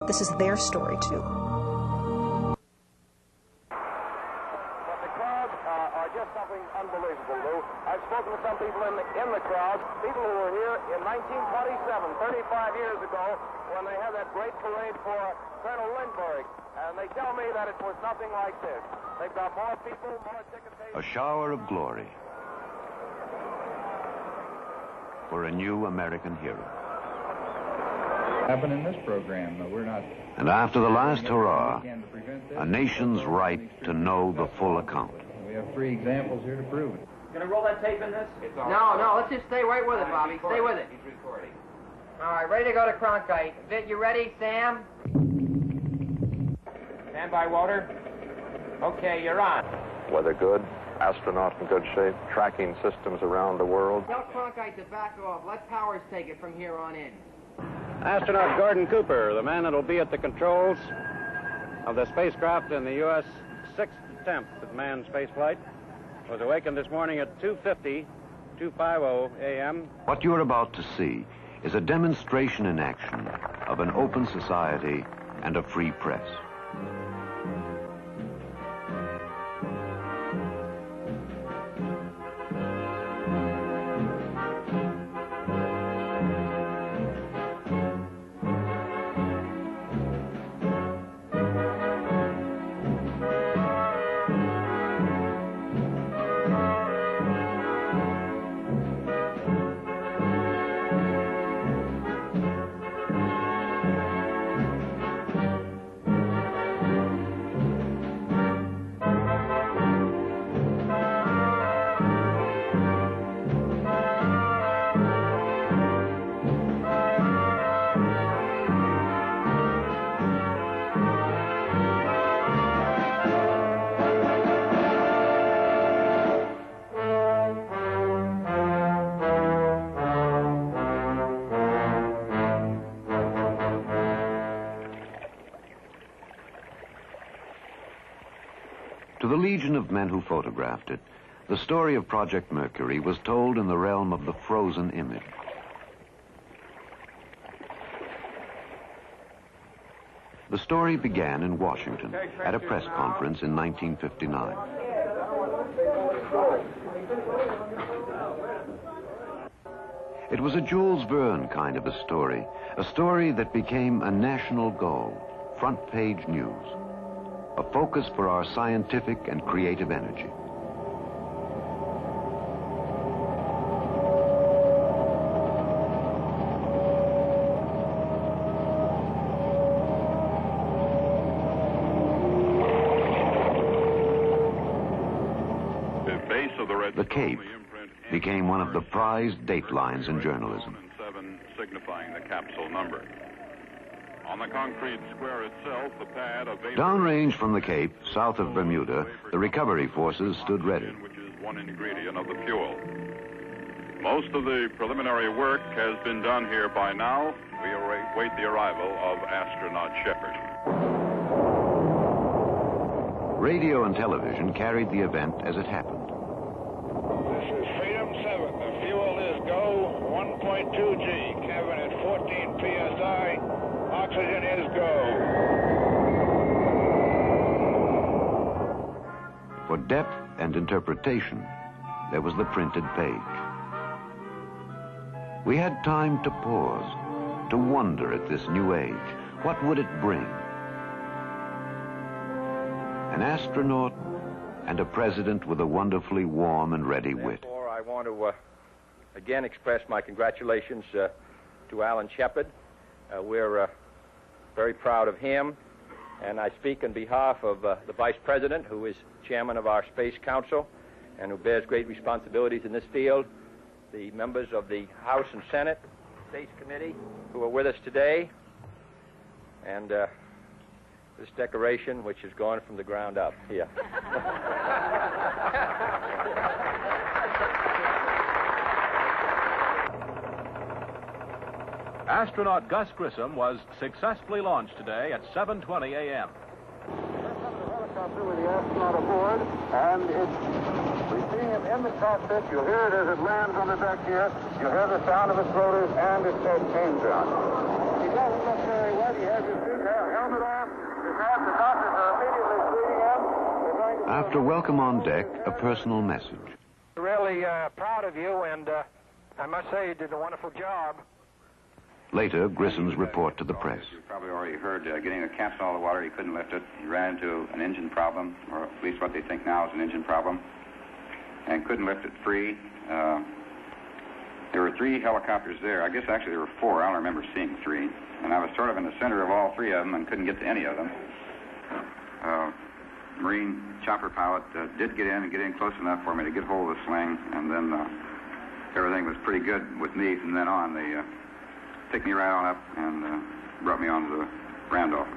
This is their story, too. But the crowds are just something unbelievable, Lou. I've spoken to some people in the crowd, people who were here in 1927, 35 years ago, when they had that great parade for Colonel Lindbergh, and they tell me that it was nothing like this. They've got more people, more ticket papers. A shower of glory for a new American hero. Happen in this program, we're not. And after the last hurrah, a nation's right to know the full account. We have 3 examples here to prove it. Gonna roll that tape in this? No, let's just stay right with it, Bobby. Stay with it. He's recording. All right, ready to go to Cronkite. Vic, you ready, Sam? Stand by, Walter. Okay, you're on. Weather good, astronaut in good shape, tracking systems around the world. Tell Cronkite to back off. Let Powers take it from here on in. Astronaut Gordon Cooper, the man that'll be at the controls of the spacecraft in the U.S. 6th attempt at manned spaceflight, was awakened this morning at 2:50 a.m. What you're about to see is a demonstration in action of an open society and a free press. To the legion of men who photographed it, the story of Project Mercury was told in the realm of the frozen image. The story began in Washington at a press conference in 1959. It was a Jules Verne kind of a story that became a national goal, front-page news. A focus for our scientific and creative energy. The Cape became one of the prized datelines in journalism. Signifying the capsule number. On the concrete square itself, the pad of downrange from the Cape, south of Bermuda, the recovery forces stood ready. Which is one ingredient of the fuel. Most of the preliminary work has been done here by now. We await the arrival of astronaut Shepard. Radio and television carried the event as it happened. This is Freedom 7. The fuel is go 1.2G. Cabin at 14 psi. Oxygen is go. For depth and interpretation, there was the printed page. We had time to pause, to wonder at this new age. What would it bring? An astronaut and a president with a wonderfully warm and ready wit. Therefore, I want to again express my congratulations to Alan Shepard. We're very proud of him, and I speak on behalf of the Vice President, who is chairman of our Space Council and who bears great responsibilities in this field, the members of the House and Senate Space Committee who are with us today, and this decoration, which has gone from the ground up here. Astronaut Gus Grissom was successfully launched today at 7:20 a.m. Helicopter with the astronaut aboard, and we see him in the cockpit. You'll hear it as it lands on the deck here. You'll hear the sound of its rotors and its head change on. He doesn't look very wet. He has his big hat helmet off, his hat. The doctors are immediately treating him. After welcome on deck, a personal message. Really proud of you, and I must say you did a wonderful job. Later, Grissom's report to the press. You probably already heard, getting the capstan out of the water, he couldn't lift it. He ran into an engine problem, or at least what they think now is an engine problem, and couldn't lift it free. There were 3 helicopters there. I guess actually there were 4. I don't remember seeing 3. And I was sort of in the center of all 3 of them and couldn't get to any of them. Marine chopper pilot did get in and get in close enough for me to get hold of the sling, and then everything was pretty good with me from then on. They picked me right on up and brought me onto the Randolph.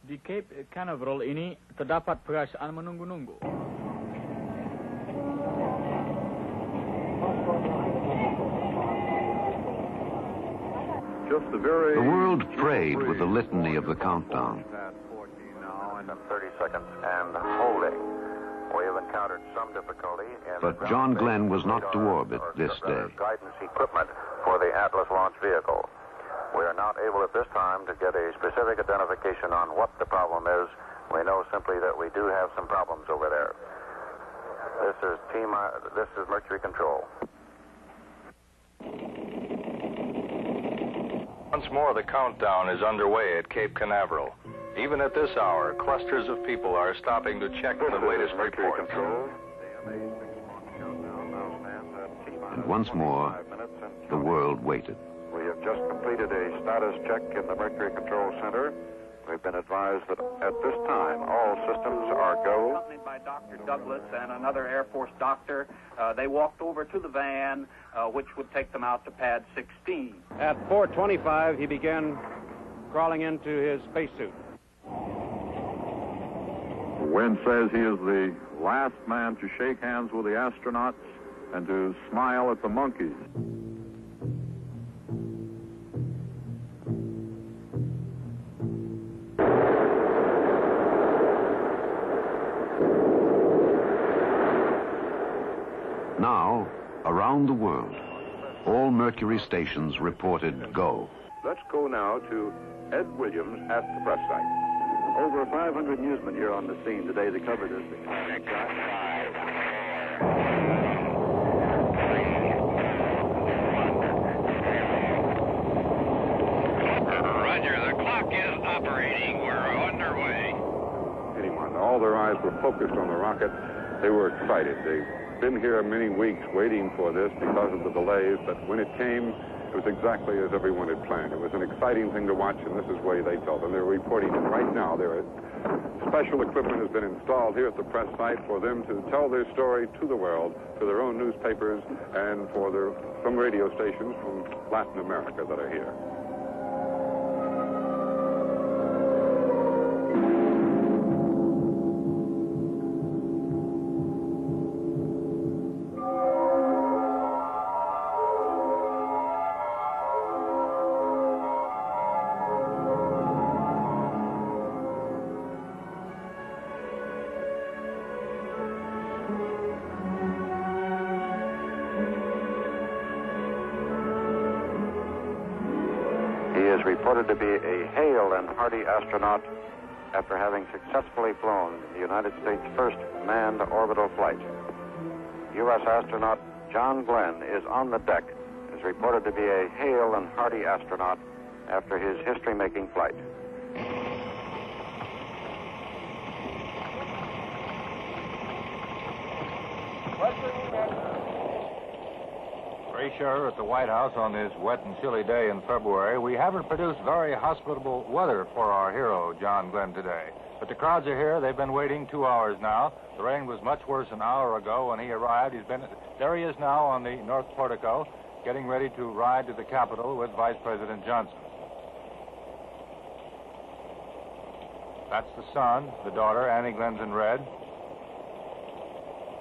Di Cape Canaveral ini terdapat perasaan menunggu-nunggu. The world prayed with the litany of the countdown. 30 seconds and holding. We have encountered some difficulty in But John Glenn was not to orbit this day. guidance equipment for the Atlas launch vehicle. We are not able at this time to get a specific identification on what the problem is. We know simply that we do have some problems over there. This is Mercury Control. Once more, the countdown is underway at Cape Canaveral. Even at this hour, clusters of people are stopping to check the latest reports. And once more, the world waited. We have just completed a status check in the Mercury Control Center. We've been advised that at this time, all systems are go. Accompanied by Dr. Douglas and another Air Force doctor, they walked over to the van, which would take them out to pad 16. At 4:25, he began crawling into his spacesuit. Wynn says he is the last man to shake hands with the astronauts and to smile at the monkeys. Now, around the world, all Mercury stations reported go. Let's go now to Ed Williams at the press site. Over 500 newsmen here on the scene today to cover this. Roger, the clock is operating. We're underway. Anyone, all their eyes were focused on the rocket. They were excited. They've been here many weeks waiting for this because of the delays, but when it came, it was exactly as everyone had planned. It was an exciting thing to watch, and this is the way they felt. And they're reporting it right now. Special equipment has been installed here at the press site for them to tell their story to the world, to their own newspapers, and for some radio stations from Latin America that are here. Reported to be a hale and hearty astronaut after having successfully flown the United States' first manned orbital flight. U.S. astronaut John Glenn is on the deck, is reported to be a hale and hearty astronaut after his history-making flight. Sure, at the White House on this wet and chilly day in February, we haven't produced very hospitable weather for our hero, John Glenn, today. But the crowds are here. They've been waiting 2 hours now. The rain was much worse an hour ago when he arrived. There he is now on the North Portico, getting ready to ride to the Capitol with Vice President Johnson. That's the son, the daughter, Annie Glenn's in red.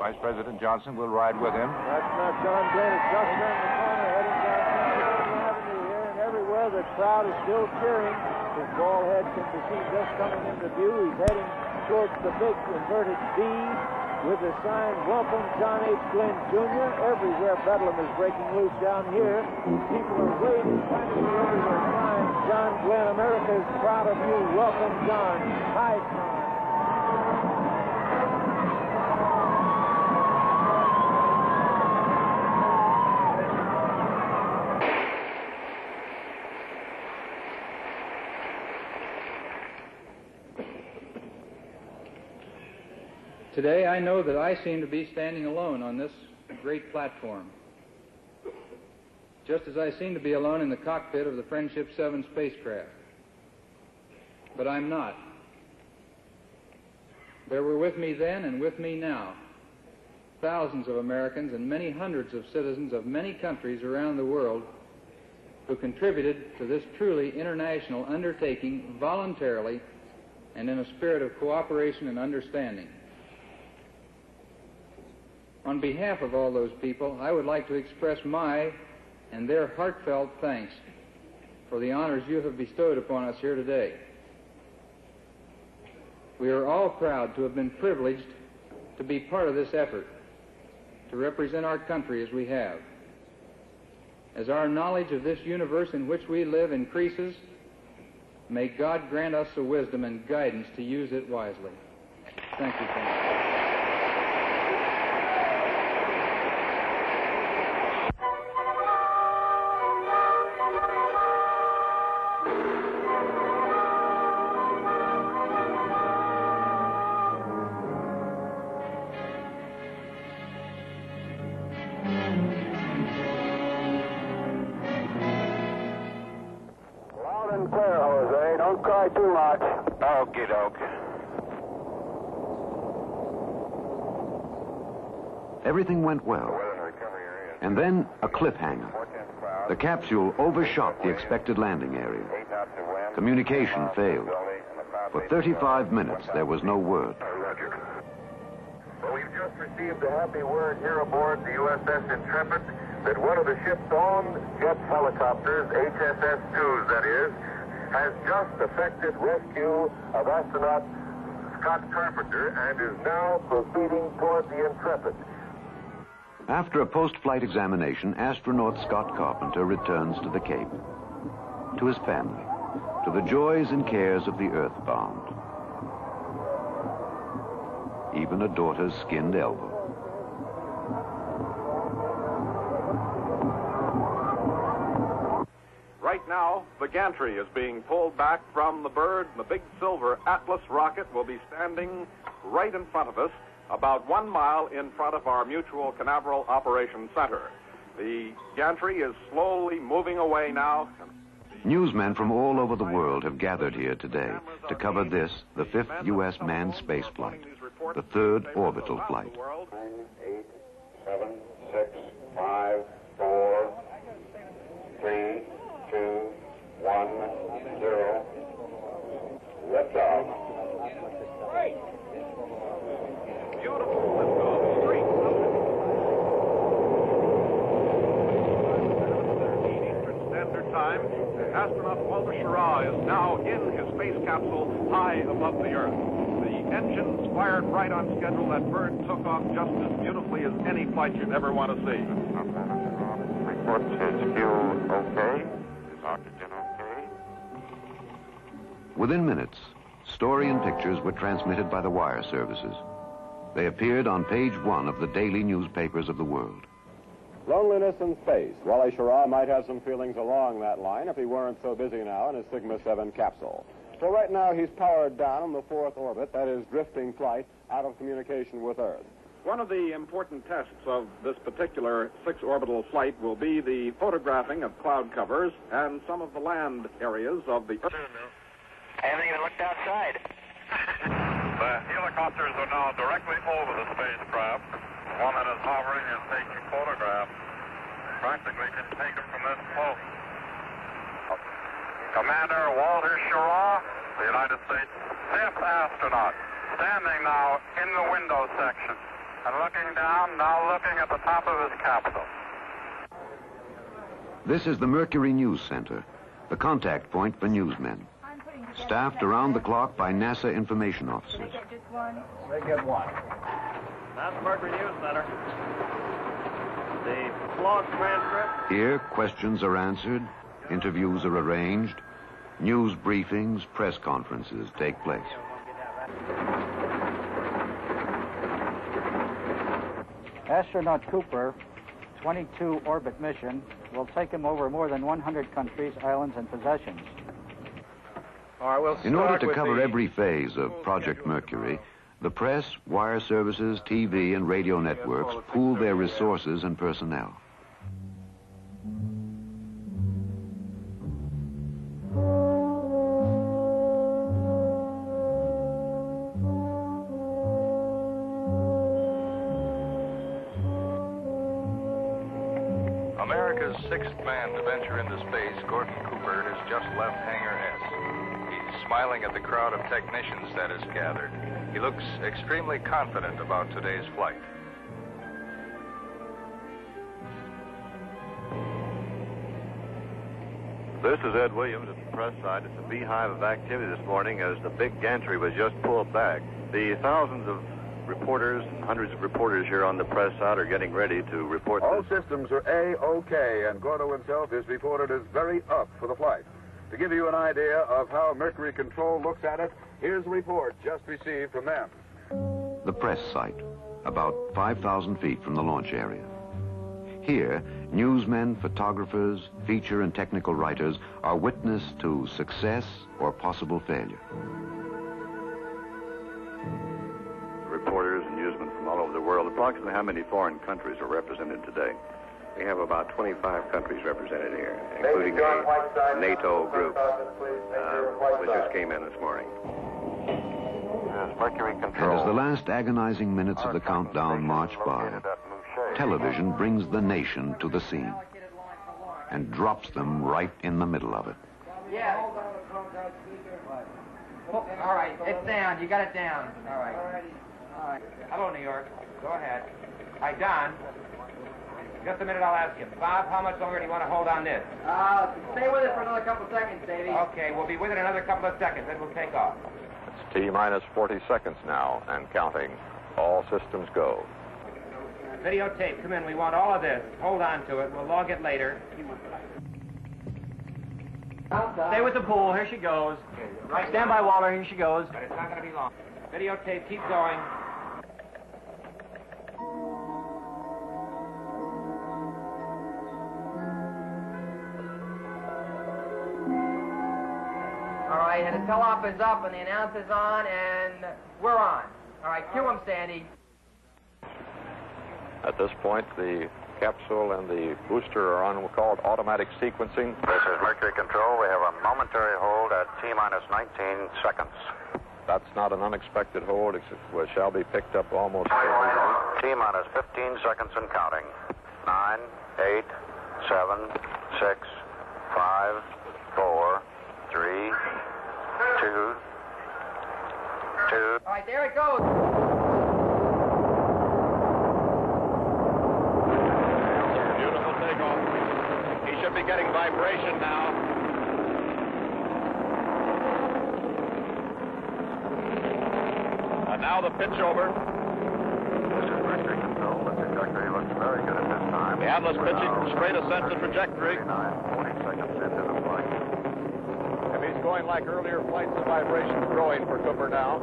Vice President Johnson will ride with him. That's not John Glenn. It's just around the corner, heading down Pennsylvania Avenue here, and everywhere the crowd is still cheering. His bald head can be seen just coming into view. He's heading towards the big inverted V, with the sign, "Welcome John H. Glenn Jr." Everywhere Bedlam is breaking loose down here. People are waiting, finally over their sign, "John Glenn, America is proud of you. Welcome, John." Hi, John. Today, I know that I seem to be standing alone on this great platform, just as I seem to be alone in the cockpit of the Friendship 7 spacecraft. But I'm not. There were with me then and with me now thousands of Americans and many hundreds of citizens of many countries around the world who contributed to this truly international undertaking voluntarily and in a spirit of cooperation and understanding. On behalf of all those people, I would like to express my and their heartfelt thanks for the honors you have bestowed upon us here today. We are all proud to have been privileged to be part of this effort, to represent our country as we have. As our knowledge of this universe in which we live increases, may God grant us the wisdom and guidance to use it wisely. Thank you, friends. Too much. Okie doke. Everything went well. And then a cliffhanger. The capsule overshot the expected landing area. Communication failed. For 35 minutes, there was no word. Well, we've just received a happy word here aboard the USS Intrepid that one of the ship's own jet helicopters, HSS-2s that is, has just effected rescue of astronaut Scott Carpenter and is now proceeding toward the Intrepid. After a post-flight examination, astronaut Scott Carpenter returns to the Cape, to his family, to the joys and cares of the earthbound. Even a daughter's skinned elbow. Right now, the gantry is being pulled back from the bird, and the big silver Atlas rocket will be standing right in front of us, about 1 mile in front of our Mutual Canaveral Operations Center. The gantry is slowly moving away now. Newsmen from all over the world have gathered here today to cover this, the 5th U.S. manned space flight, the 3rd orbital flight. 9, 8, 7, 6, 5, 4, 3, 2, 1, 0. Liftoff. Beautiful liftoff. Straight Eastern Standard Time. Astronaut Walter Schirra is now in his space capsule high above the Earth. The engines fired right on schedule. That bird took off just as beautifully as any flight you'd ever want to see. Report says fuel okay. Oxygen okay. Within minutes, story and pictures were transmitted by the wire services. They appeared on page 1 of the daily newspapers of the world. Loneliness in space. Wally Schirra might have some feelings along that line if he weren't so busy now in his Sigma 7 capsule. So right now he's powered down on the 4th orbit, that is drifting flight, out of communication with Earth. One of the important tests of this particular 6-orbital flight will be the photographing of cloud covers and some of the land areas of the Earth. I haven't even looked outside. The helicopters are now directly over the spacecraft. The one that is hovering is taking photographs. Practically can take them from this post. Commander Walter Schirra, the United States 5th astronaut, standing now in the window section and looking down, now looking at the top of his capsule. This is the Mercury News Center, the contact point for newsmen, staffed around the clock by NASA information officers. They get one. That's the Mercury News Center. The flawed transcript. Here, questions are answered, interviews are arranged, news briefings, press conferences take place. Astronaut Cooper, 22 orbit mission, will take him over more than 100 countries, islands, and possessions. All right, we'll In order to cover every phase of Project Mercury, the press, wire services, TV, and radio networks pool their resources and personnel. America's sixth man to venture into space, Gordon Cooper, has just left Hangar S. He's smiling at the crowd of technicians that has gathered. He looks extremely confident about today's flight. This is Ed Williams at the press side. It's a beehive of activity this morning as the big gantry was just pulled back. The thousands of reporters, hundreds of reporters here on the press side are getting ready to report. All systems are A-OK, and Gordo himself is reported as very up for the flight. To give you an idea of how Mercury Control looks at it, here's a report just received from them. The press site, about 5,000 feet from the launch area. Here, newsmen, photographers, feature and technical writers are witness to success or possible failure. Reporters and newsmen from all over the world. Approximately how many foreign countries are represented today? We have about 25 countries represented here, including a NATO group, which just came in this morning. Mercury Control. And as the last agonizing minutes of the countdown march by, television brings the nation to the scene and drops them right in the middle of it. Yeah. Oh, all right, it's down. You got it down. All right. All right. Hello, New York. Go ahead. Hi, Don. Just a minute, I'll ask him. Bob, how much longer do you want to hold on this? Stay with it for another couple seconds, Davey. Okay, we'll be with it another couple of seconds, then we'll take off. It's T-minus 40 seconds now and counting. All systems go. Videotape, come in. We want all of this. Hold on to it. We'll log it later. Stay with the pool. Here she goes. Stand by, Waller. Here she goes. But it's not going to be long. Videotape, keep going. All right, and the tell-off is up, and the announcer's on, and we're on. All right, cue him, Sandy. At this point, the capsule and the booster are on what's called automatic sequencing. This is Mercury Control. We have a momentary hold at T-minus 19 seconds. That's not an unexpected hold. It shall be picked up almost. T-minus 15 seconds and counting. 9, 8, 7, 6, 5, 4, 3, 2, 2. All right, there it goes. Beautiful takeoff. He should be getting vibration now. And now the pitch over. This is Mercury Control. The trajectory looks very good at this time. The Atlas pitching straight ascent to trajectory. 40 seconds into the flight. If he's going like earlier flights, the vibration's growing for Cooper now.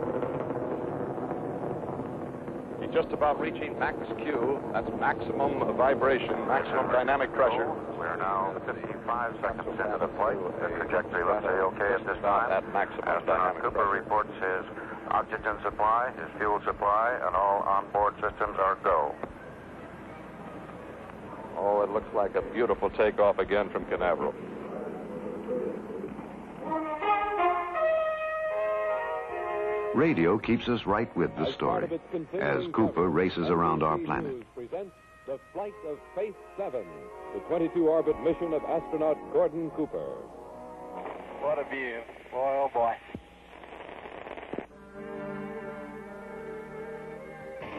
He's just about reaching max Q. That's maximum vibration, maximum dynamic pressure. We're now 55 seconds into the flight. The trajectory looks okay at this time. At maximum Astronaut dynamic Cooper pressure. reports his oxygen supply, his fuel supply, and all onboard systems are go. Oh, it looks like a beautiful takeoff again from Canaveral. Radio keeps us right with the story as Cooper races around our planet. Presents the flight of Space 7, the 22-orbit mission of astronaut Gordon Cooper. What a view. Boy, oh boy.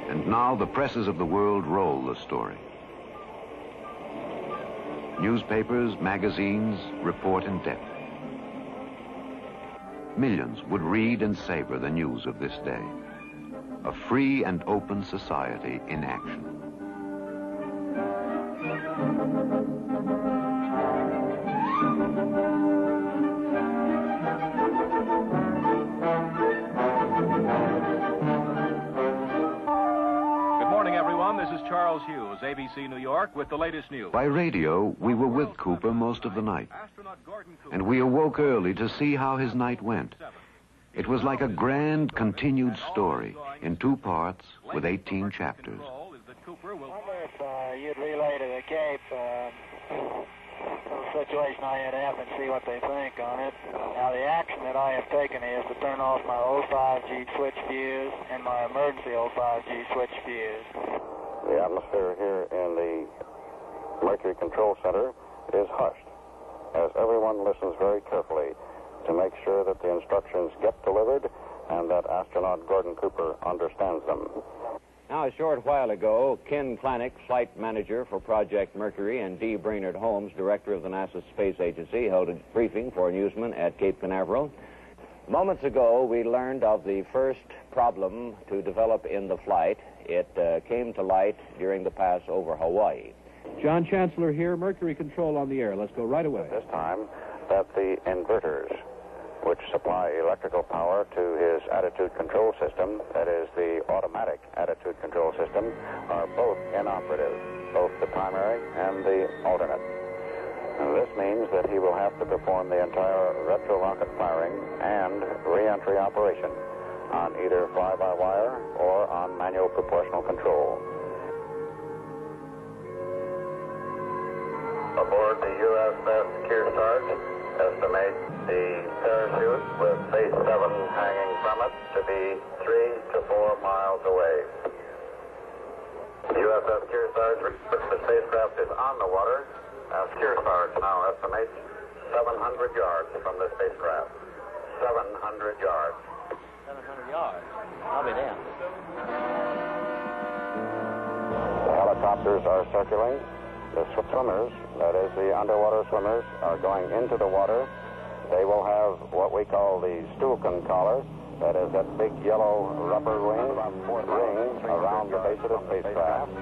And now the presses of the world roll the story. Newspapers, magazines report in depth. Millions would read and savor the news of this day. a free and open society in action. This is Charles Hughes, ABC New York, with the latest news. By radio, we were with Cooper most of the night, and we awoke early to see how his night went. It was like a grand, continued story in 2 parts with 18 chapters. I wonder if you'd relay to the Cape the situation I had to have and see what they think on it. Now, the action that I have taken is to turn off my 05G switch fuse and my emergency 05G switch fuse. The atmosphere here in the Mercury Control Center is hushed, as everyone listens very carefully to make sure that the instructions get delivered and that astronaut Gordon Cooper understands them. Now, a short while ago, Ken Klanick, flight manager for Project Mercury, and D. Brainerd Holmes, director of the NASA Space Agency, held a briefing for newsmen at Cape Canaveral. Moments ago, we learned of the first problem to develop in the flight. It came to light during the pass over Hawaii. John Chancellor here, Mercury Control on the air. Let's go right away. This time, that the inverters, which supply electrical power to his attitude control system, that is the automatic attitude control system, are both inoperative, both the primary and the alternate. And this means that he will have to perform the entire retro-rocket firing and re-entry operation on either fly-by-wire or on manual proportional control. Aboard the USS Kearsarge, estimate the parachute with face 7 hanging from it to be 3 to 4 miles away. USS Kearsarge reports the spacecraft is on the water, as Kearsarge now estimates 700 yards from the spacecraft. 700 yards. 700 yards. I'll be damned. The helicopters are circling. The swimmers, that is the underwater swimmers, are going into the water. They will have what we call the Stuhlken collar, that is that big yellow rubber ring around the base of the spacecraft.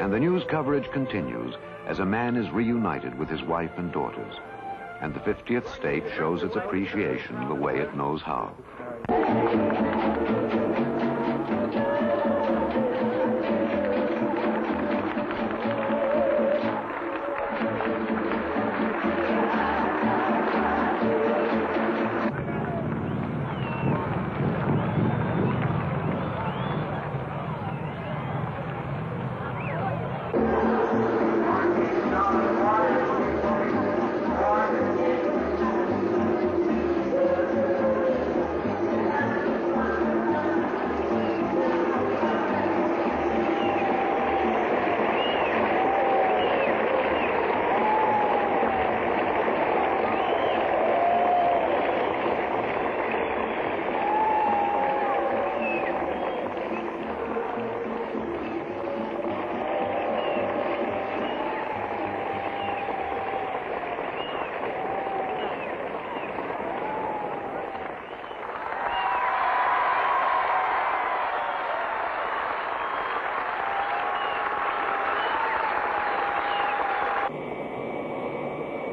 And the news coverage continues as a man is reunited with his wife and daughters. And the 50th state shows its appreciation the way it knows how.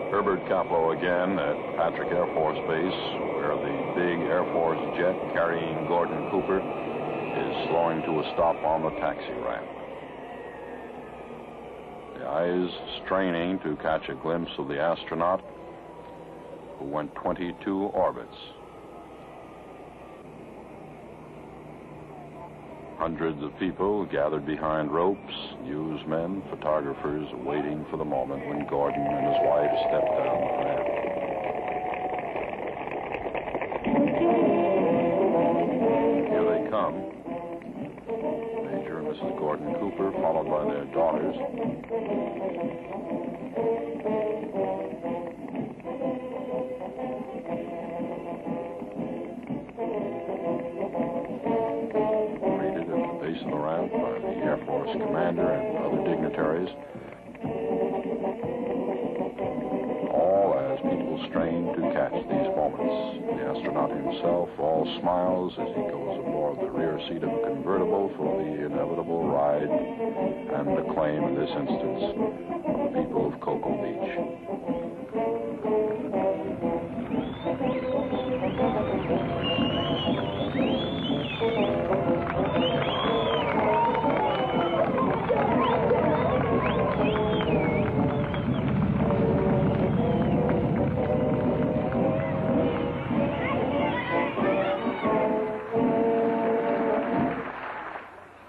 Herbert Kaplow again at Patrick Air Force Base, where the big Air Force jet carrying Gordon Cooper is slowing to a stop on the taxi ramp. The eyes straining to catch a glimpse of the astronaut who went 22 orbits. Hundreds of people gathered behind ropes, newsmen, photographers, waiting for the moment when Gordon and his wife stepped down the ramp. Here they come. Major and Mrs. Gordon Cooper, followed by their daughters. Of the ramp by the Air Force commander and other dignitaries, all as people strain to catch these moments. The astronaut himself all smiles as he goes aboard the rear seat of a convertible for the inevitable ride and acclaim, in this instance, of the people of Cocoa Beach.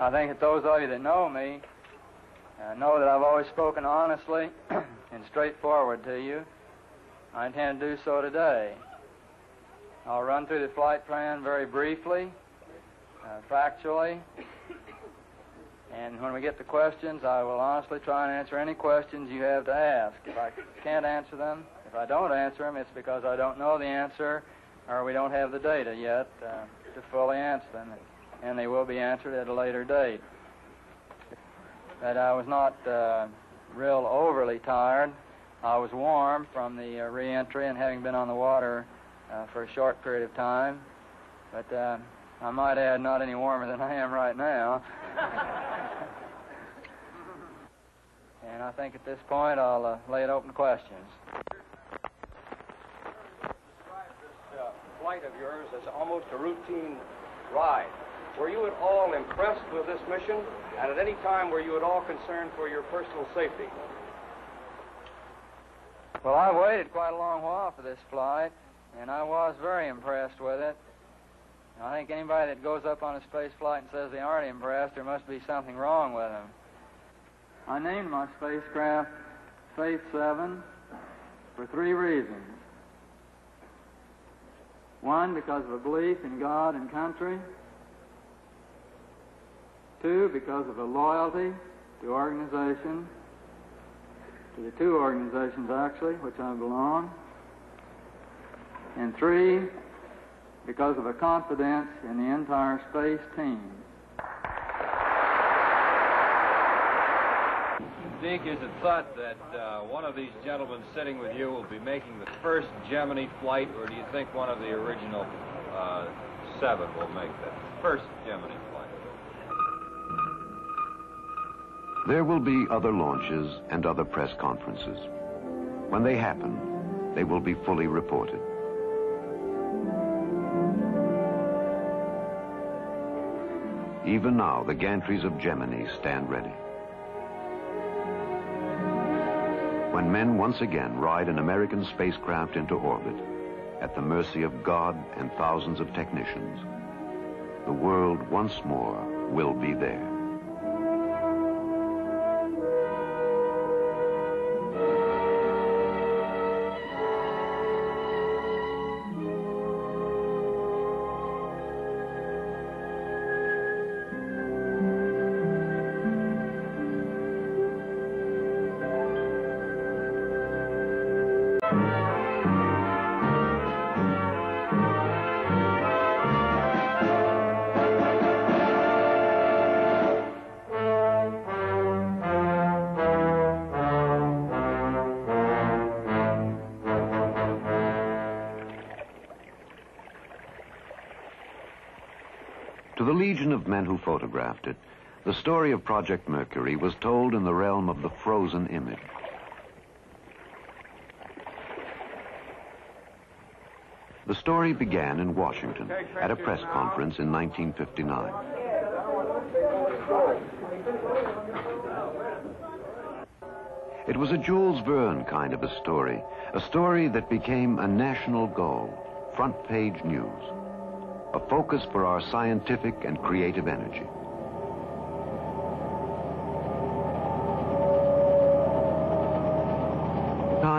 I think that those of you that know me know that I've always spoken honestly and straightforward to you. I intend to do so today. I'll run through the flight plan very briefly, factually, and when we get to questions, I will honestly try and answer any questions you have to ask. If I can't answer them, if I don't answer them, it's because I don't know the answer or we don't have the data yet to fully answer them. And they will be answered at a later date. That I was not real overly tired. I was warm from the re-entry and having been on the water for a short period of time. But I might add, not any warmer than I am right now. And I think at this point I'll lay it open to questions. Describe this flight of yours as almost a routine ride. Were you at all impressed with this mission, and at any time were you at all concerned for your personal safety? Well, I waited quite a long while for this flight, and I was very impressed with it. I think anybody that goes up on a space flight and says they aren't impressed, there must be something wrong with them. I named my spacecraft Faith 7 for 3 reasons. 1, because of a belief in God and country. 2, because of a loyalty to organization, to the 2 organizations actually, which I belong. And 3, because of a confidence in the entire space team. Deke, is it thought that one of these gentlemen sitting with you will be making the first Gemini flight, or do you think one of the original 7 will make the first Gemini flight? There will be other launches and other press conferences. When they happen, they will be fully reported. Even now, the gantries of Gemini stand ready. When men once again ride an American spacecraft into orbit, at the mercy of God and thousands of technicians, the world once more will be there. To the legion of men who photographed it, the story of Project Mercury was told in the realm of the frozen image. The story began in Washington at a press conference in 1959. It was a Jules Verne kind of a story that became a national goal, front page news, a focus for our scientific and creative energy.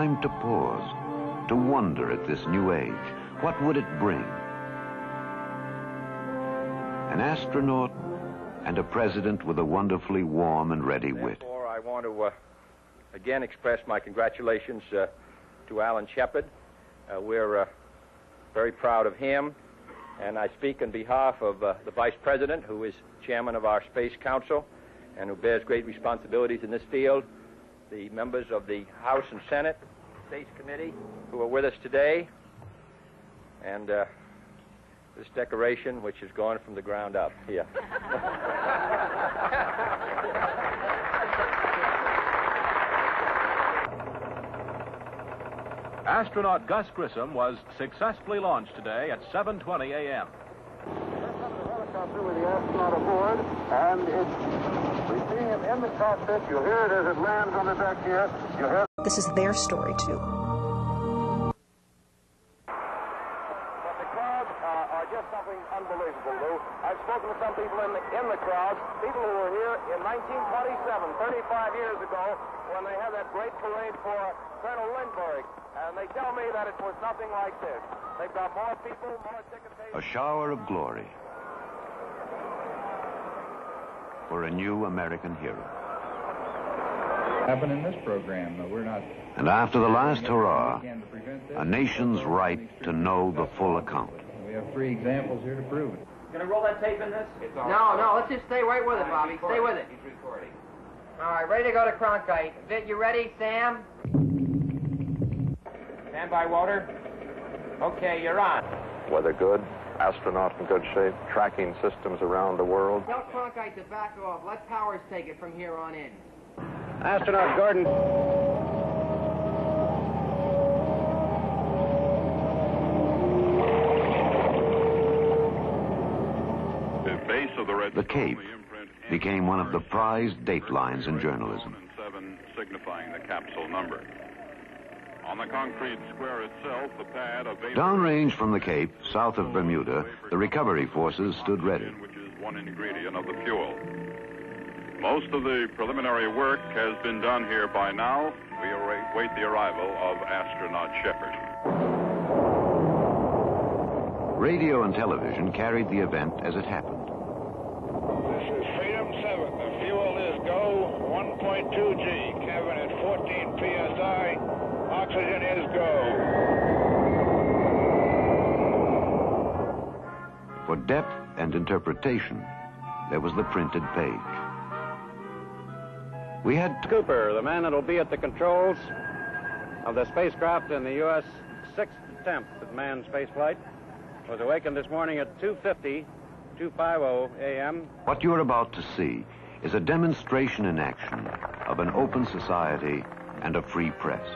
time to pause, to wonder at this new age. What would it bring? An astronaut and a president with a wonderfully warm and ready wit. Therefore, I want to again express my congratulations to Alan Shepard. We're very proud of him, and I speak on behalf of the Vice President, who is chairman of our Space Council and who bears great responsibilities in this field, the members of the House and Senate Space Committee who are with us today, and this decoration, which has gone from the ground up here. Astronaut Gus Grissom was successfully launched today at 7:20 a.m. Helicopter with the astronaut aboard, and we're seeing him in the cockpit. You'll hear it as it lands on the deck here. You'll hear. This is their story too. But the crowds are just something unbelievable, Lou. I've spoken to some people in the crowd, people who were here in 1927, 35 years ago, when they had that great parade for Colonel Lindbergh. And they tell me that it was nothing like this. They've got more people, more ticket papers. A shower of glory for a new American hero. Happen in this program, we're not. And after the last hurrah, a nation's right to know the full account. We have 3 examples here to prove it. Gonna roll that tape in this? No, let's just stay right with it, Bobby. Stay with it. He's recording. All right, ready to go to Cronkite. Vic, you ready, Sam? Stand by, Walter. Okay, you're on. Weather good, astronaut in good shape, tracking systems around the world. Tell Cronkite to back off. Let Powers take it from here on in. Astronaut Gordon. The base of the red The Cape became one of the prized datelines in journalism. 7 signifying the capsule number. On the concrete square itself, the pad of Downrange from the Cape, south of Bermuda, the recovery forces stood ready. which is one ingredient of the fuel. Most of the preliminary work has been done here by now. We await the arrival of astronaut Shepard. Radio and television carried the event as it happened. This is Freedom 7. The fuel is go 1.2 G. Cabin at 14 psi. Oxygen is go. For depth and interpretation, there was the printed page. We had Cooper, the man that'll be at the controls of the spacecraft in the U.S. 6th attempt at manned spaceflight, was awakened this morning at 2:50 a.m. What you're about to see is a demonstration in action of an open society and a free press.